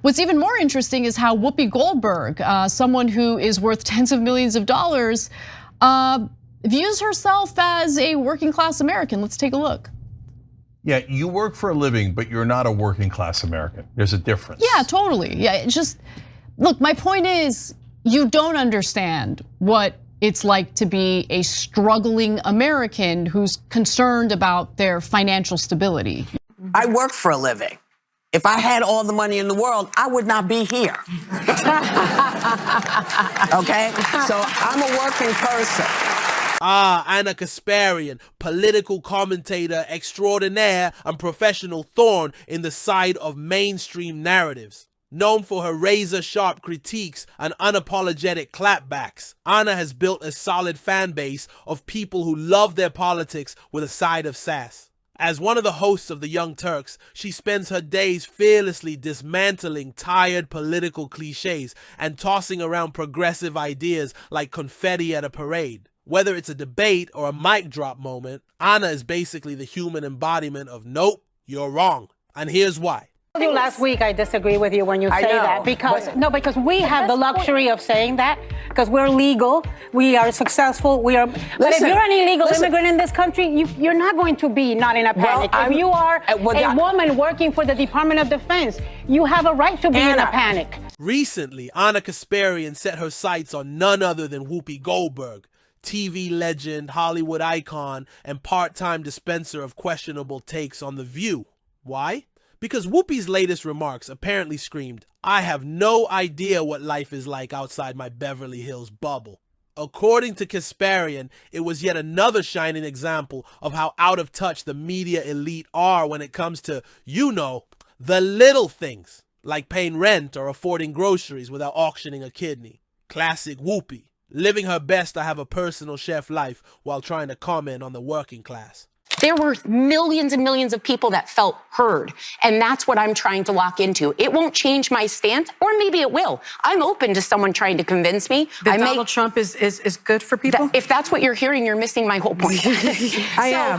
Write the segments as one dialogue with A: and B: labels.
A: What's even more interesting is how Whoopi Goldberg, someone who is worth tens of millions of dollars, views herself as a working class American. Let's take a look.
B: Yeah, you work for a living, but you're not a working class American. There's a difference.
A: Yeah, totally. Yeah, it's just, look, my point is, you don't understand what it's like to be a struggling American who's concerned about their financial stability.
C: I work for a living. If I had all the money in the world, I would not be here. Okay? So I'm a working person.
D: Anna Kasparian, political commentator extraordinaire and professional thorn in the side of mainstream narratives. Known for her razor-sharp critiques and unapologetic clapbacks, Anna has built a solid fan base of people who love their politics with a side of sass. As one of the hosts of the Young Turks, she spends her days fearlessly dismantling tired political cliches and tossing around progressive ideas like confetti at a parade. Whether it's a debate or a mic drop moment, Anna is basically the human embodiment of nope, you're wrong. And here's why.
E: Last week I disagree with you when you say that because we have the luxury of saying that because we're legal, we are successful, but if you're an illegal immigrant in this country, you're not going to be not in a panic. If you are a woman working for the Department of Defense, you have a right to be in a panic.
D: Recently, Anna Kasparian set her sights on none other than Whoopi Goldberg, TV legend, Hollywood icon, and part-time dispenser of questionable takes on The View. Why? Because Whoopi's latest remarks apparently screamed, "I have no idea what life is like outside my Beverly Hills bubble." According to Kasparian, it was yet another shining example of how out of touch the media elite are when it comes to, you know, the little things, like paying rent or affording groceries without auctioning a kidney. Classic Whoopi, living her best to have a personal chef life while trying to comment on the working class.
F: There were millions and millions of people that felt heard, and that's what I'm trying to lock into. It won't change my stance, or maybe it will. I'm open to someone trying to convince me.
G: That Donald Trump is good for people?
F: If that's what you're hearing, you're missing my whole point.
C: I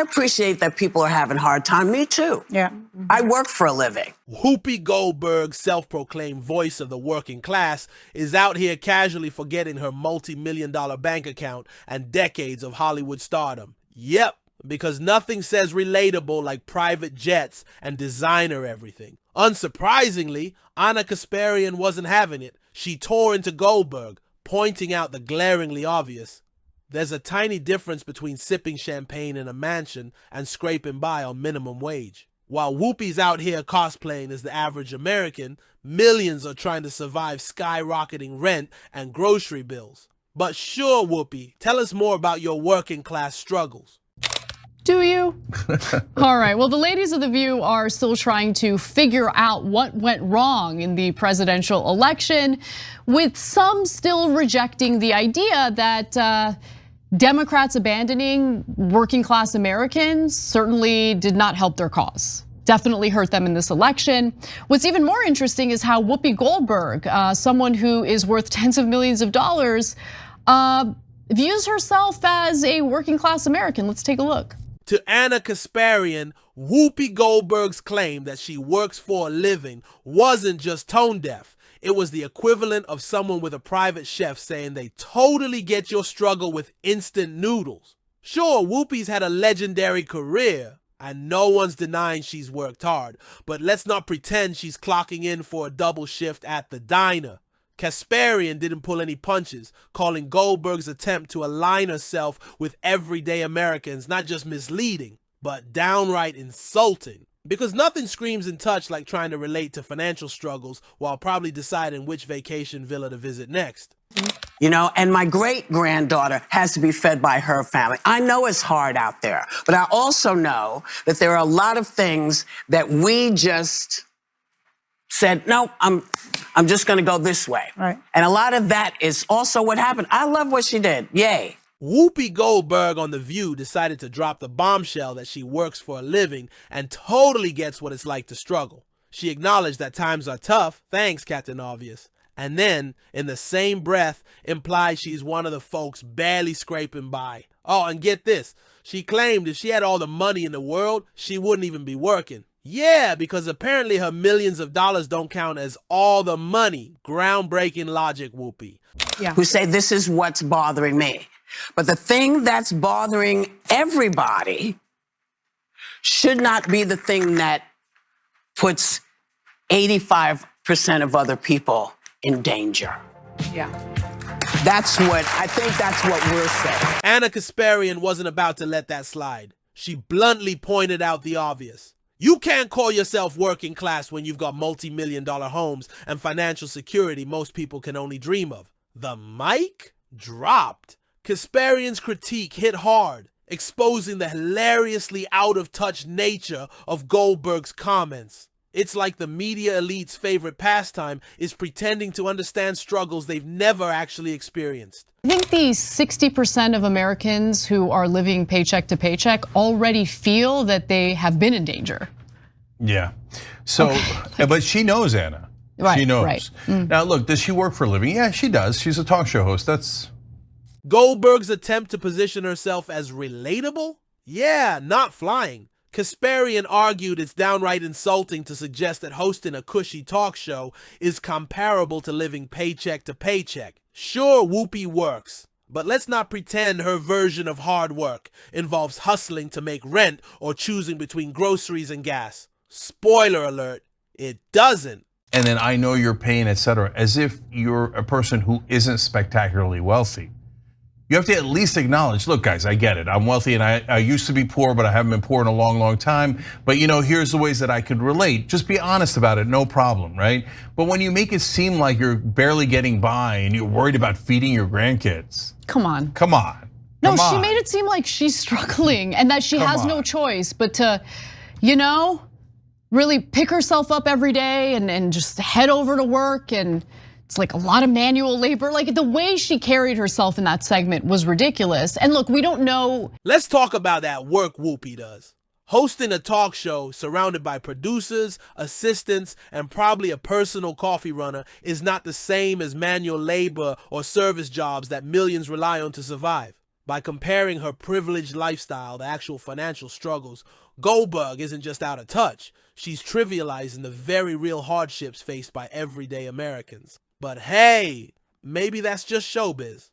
C: appreciate that people are having a hard time. Me too.
E: Yeah.
C: I work for a living.
D: Whoopi Goldberg, self-proclaimed voice of the working class, is out here casually forgetting her multi-million-dollar bank account and decades of Hollywood stardom. Yep, because nothing says relatable like private jets and designer everything. Unsurprisingly, Anna Kasparian wasn't having it. She tore into Goldberg, pointing out the glaringly obvious. There's a tiny difference between sipping champagne in a mansion and scraping by on minimum wage. While Whoopi's out here cosplaying as the average American, millions are trying to survive skyrocketing rent and grocery bills. But sure, Whoopi, tell us more about your working class struggles.
A: Do you? All right, well, the ladies of The View are still trying to figure out what went wrong in the presidential election, with some still rejecting the idea that Democrats abandoning working class Americans certainly did not help their cause. Definitely hurt them in this election. What's even more interesting is how Whoopi Goldberg, someone who is worth tens of millions of dollars, views herself as a working class American. Let's take a look.
D: To Anna Kasparian, Whoopi Goldberg's claim that she works for a living wasn't just tone deaf. It was the equivalent of someone with a private chef saying they totally get your struggle with instant noodles. Sure, Whoopi's had a legendary career, and no one's denying she's worked hard, but let's not pretend she's clocking in for a double shift at the diner. Kasparian didn't pull any punches, calling Goldberg's attempt to align herself with everyday Americans not just misleading, but downright insulting. Because nothing screams in touch like trying to relate to financial struggles while probably deciding which vacation villa to visit next.
C: You know, and my great-granddaughter has to be fed by her family. I know it's hard out there, but I also know that there are a lot of things that we just said, no, I'm just gonna go this way.
E: Right.
C: And a lot of that is also what happened. I love what she did, yay.
D: Whoopi Goldberg on The View decided to drop the bombshell that she works for a living and totally gets what it's like to struggle. She acknowledged that times are tough, thanks Captain Obvious, and then, in the same breath, implied she's one of the folks barely scraping by. Oh, and get this, she claimed if she had all the money in the world, she wouldn't even be working. Yeah, because apparently her millions of dollars don't count as all the money. Groundbreaking logic, Whoopi.
E: Yeah.
C: Who say this is what's bothering me. But the thing that's bothering everybody should not be the thing that puts 85% of other people in danger.
E: Yeah.
C: I think that's what we're saying.
D: Anna Kasparian wasn't about to let that slide. She bluntly pointed out the obvious. You can't call yourself working class when you've got multi-million-dollar homes and financial security most people can only dream of. The mic dropped. Kasparian's critique hit hard, exposing the hilariously out-of-touch nature of Goldberg's comments. It's like the media elite's favorite pastime is pretending to understand struggles they've never actually experienced.
A: I think the 60% of Americans who are living paycheck to paycheck already feel that they have been in danger.
B: Yeah. So, but she knows, Anna.
A: Right,
B: she knows.
A: right.
B: Now, look, does she work for a living? Yeah, she does. She's a talk show host. That's
D: Goldberg's attempt to position herself as relatable? Yeah, not flying. Kasparian argued it's downright insulting to suggest that hosting a cushy talk show is comparable to living paycheck to paycheck. Sure, Whoopi works, but let's not pretend her version of hard work involves hustling to make rent or choosing between groceries and gas. Spoiler alert, it doesn't.
B: and then I know your pain, etc., as if you're a person who isn't spectacularly wealthy. You have to at least acknowledge, look guys, I get it. I'm wealthy and I used to be poor, but I haven't been poor in a long, long time. But here's the ways that I could relate. Just be honest about it, no problem, right? But when you make it seem like you're barely getting by and you're worried about feeding your grandkids.
A: Come on.
B: Come on.
A: No, she made it seem like she's struggling and that she has no choice but to, really pick herself up every day and just head over to work, and it's like a lot of manual labor. Like the way she carried herself in that segment was ridiculous. And look, we don't know.
D: Let's talk about that work Whoopi does. Hosting a talk show surrounded by producers, assistants, and probably a personal coffee runner is not the same as manual labor or service jobs that millions rely on to survive. By comparing her privileged lifestyle to actual financial struggles, Goldberg isn't just out of touch. She's trivializing the very real hardships faced by everyday Americans. But hey, maybe that's just showbiz.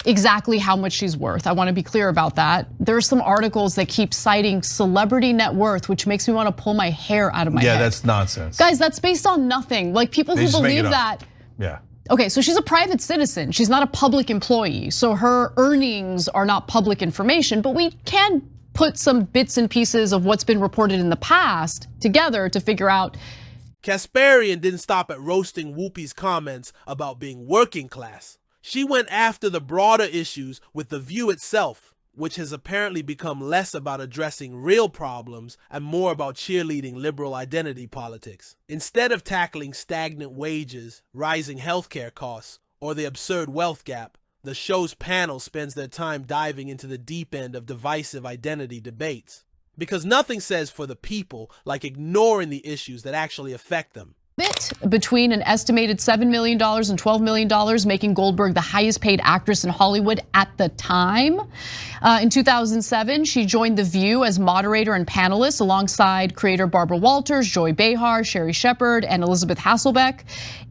A: Exactly how much she's worth. I want to be clear about that. There are some articles that keep citing celebrity net worth, which makes me want to pull my hair out of my head.
B: Yeah, that's nonsense.
A: Guys, that's based on nothing. Like people who believe that.
B: Yeah.
A: Okay, so she's a private citizen. She's not a public employee. So her earnings are not public information, but we can put some bits and pieces of what's been reported in the past together to figure out.
D: Kasparian didn't stop at roasting Whoopi's comments about being working class. She went after the broader issues with The View itself, which has apparently become less about addressing real problems and more about cheerleading liberal identity politics. Instead of tackling stagnant wages, rising healthcare costs, or the absurd wealth gap, the show's panel spends their time diving into the deep end of divisive identity debates. Because nothing says for the people like ignoring the issues that actually affect them.
A: Between an estimated $7 million and $12 million, making Goldberg the highest paid actress in Hollywood at the time. In 2007, she joined The View as moderator and panelist alongside creator Barbara Walters, Joy Behar, Sherry Shepard, and Elizabeth Hasselbeck.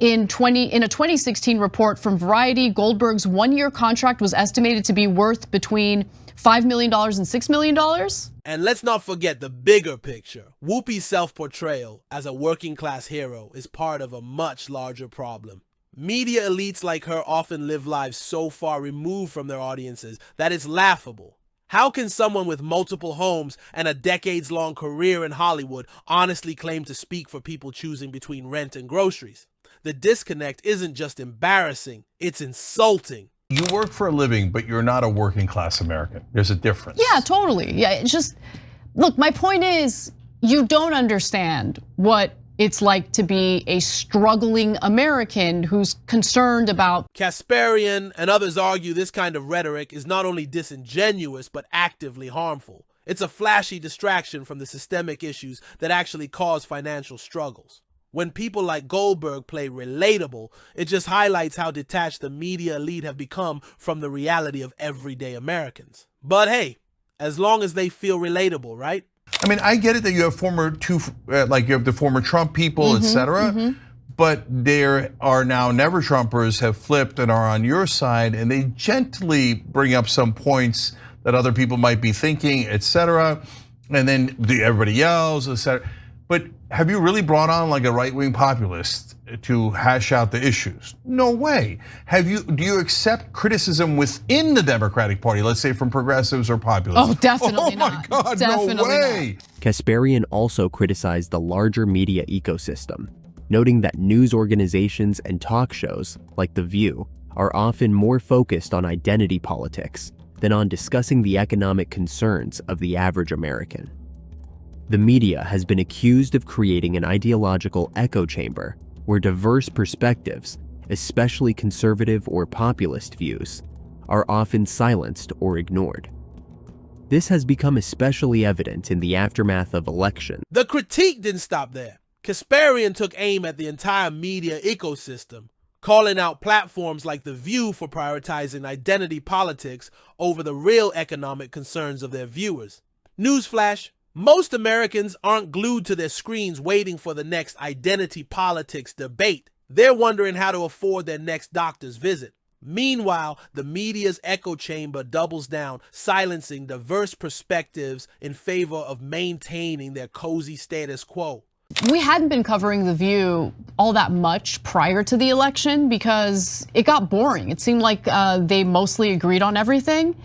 A: In a 2016 report from Variety, Goldberg's one-year contract was estimated to be worth between $5 million and $6 million.
D: And let's not forget the bigger picture. Whoopi's self-portrayal as a working class hero is part of a much larger problem. Media elites like her often live lives so far removed from their audiences that it's laughable. How can someone with multiple homes and a decades-long career in Hollywood honestly claim to speak for people choosing between rent and groceries? The disconnect isn't just embarrassing, it's insulting.
B: You work for a living, but you're not a working class American. There's a difference.
A: Yeah, totally. Yeah, it's just, look, my point is, you don't understand what it's like to be a struggling American who's concerned about.
D: Kasparian and others argue this kind of rhetoric is not only disingenuous, but actively harmful. It's a flashy distraction from the systemic issues that actually cause financial struggles. When people like Goldberg play relatable, it just highlights how detached the media elite have become from the reality of everyday Americans. But hey, as long as they feel relatable, right?
B: I mean, I get it that you have you have the former Trump people, et cetera. But there are now never Trumpers have flipped and are on your side, and they gently bring up some points that other people might be thinking, et cetera. And then everybody yells, et cetera. But have you really brought on like a right-wing populist to hash out the issues? No way. Do you accept criticism within the Democratic Party, let's say from progressives or populists?
A: Oh, definitely not.
B: Oh my God,
A: definitely
B: no way.
H: Kasparian also criticized the larger media ecosystem, noting that news organizations and talk shows, like The View, are often more focused on identity politics than on discussing the economic concerns of the average American. The media has been accused of creating an ideological echo chamber where diverse perspectives, especially conservative or populist views, are often silenced or ignored. This has become especially evident in the aftermath of elections.
D: The critique didn't stop there. Kasparian took aim at the entire media ecosystem, calling out platforms like The View for prioritizing identity politics over the real economic concerns of their viewers. Newsflash, most Americans aren't glued to their screens waiting for the next identity politics debate. They're wondering how to afford their next doctor's visit. Meanwhile, the media's echo chamber doubles down, silencing diverse perspectives in favor of maintaining their cozy status quo.
A: We hadn't been covering The View all that much prior to the election because it got boring. It seemed like they mostly agreed on everything.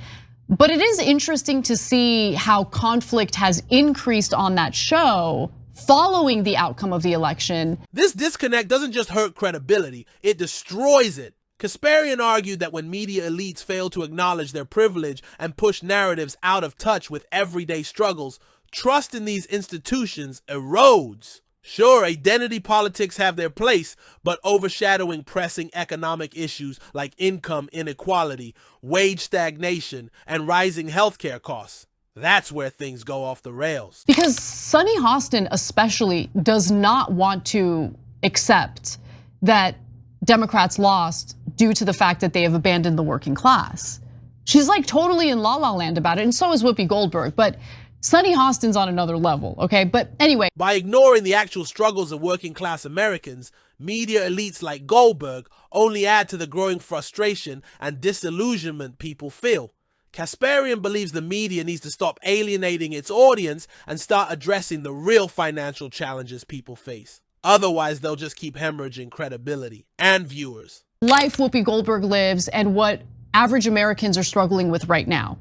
A: But it is interesting to see how conflict has increased on that show following the outcome of the election.
D: This disconnect doesn't just hurt credibility, it destroys it. Kasparian argued that when media elites fail to acknowledge their privilege and push narratives out of touch with everyday struggles, trust in these institutions erodes. Sure, identity politics have their place, but overshadowing pressing economic issues like income inequality, wage stagnation, and rising healthcare costs, that's where things go off the rails.
A: Because Sunny Hostin especially does not want to accept that Democrats lost due to the fact that they have abandoned the working class. She's like totally in la la land about it, and so is Whoopi Goldberg, but Sunny Hostin's on another level, okay? But anyway.
D: By ignoring the actual struggles of working class Americans, media elites like Goldberg only add to the growing frustration and disillusionment people feel. Kasparian believes the media needs to stop alienating its audience and start addressing the real financial challenges people face. Otherwise, they'll just keep hemorrhaging credibility and viewers.
A: Life Whoopi Goldberg lives and what average Americans are struggling with right now.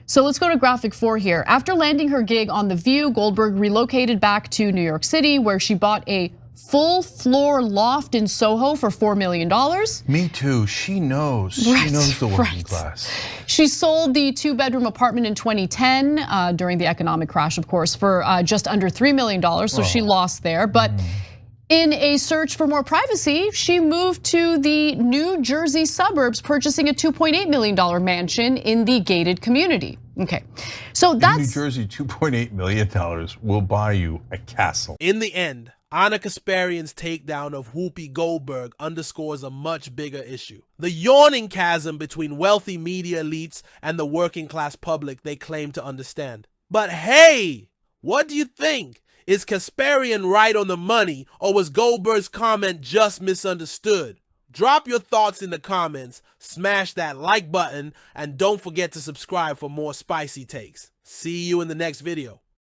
A: So let's go to graphic 4 here. After landing her gig on The View, Goldberg relocated back to New York City, where she bought a full floor loft in Soho for $4 million.
B: Me too, she knows. She knows the working class.
A: She sold the 2-bedroom apartment in 2010 during the economic crash, of course, for just under $3 million, so she lost there. But in a search for more privacy, she moved to the New Jersey suburbs, purchasing a $2.8 million mansion in the gated community. Okay, so that's—
B: in New Jersey, $2.8 million will buy you a castle.
D: In the end, Ana Kasparian's takedown of Whoopi Goldberg underscores a much bigger issue: the yawning chasm between wealthy media elites and the working class public they claim to understand. But hey, what do you think? Is Kasparian right on the money, or was Goldberg's comment just misunderstood? Drop your thoughts in the comments, smash that like button, and don't forget to subscribe for more spicy takes. See you in the next video.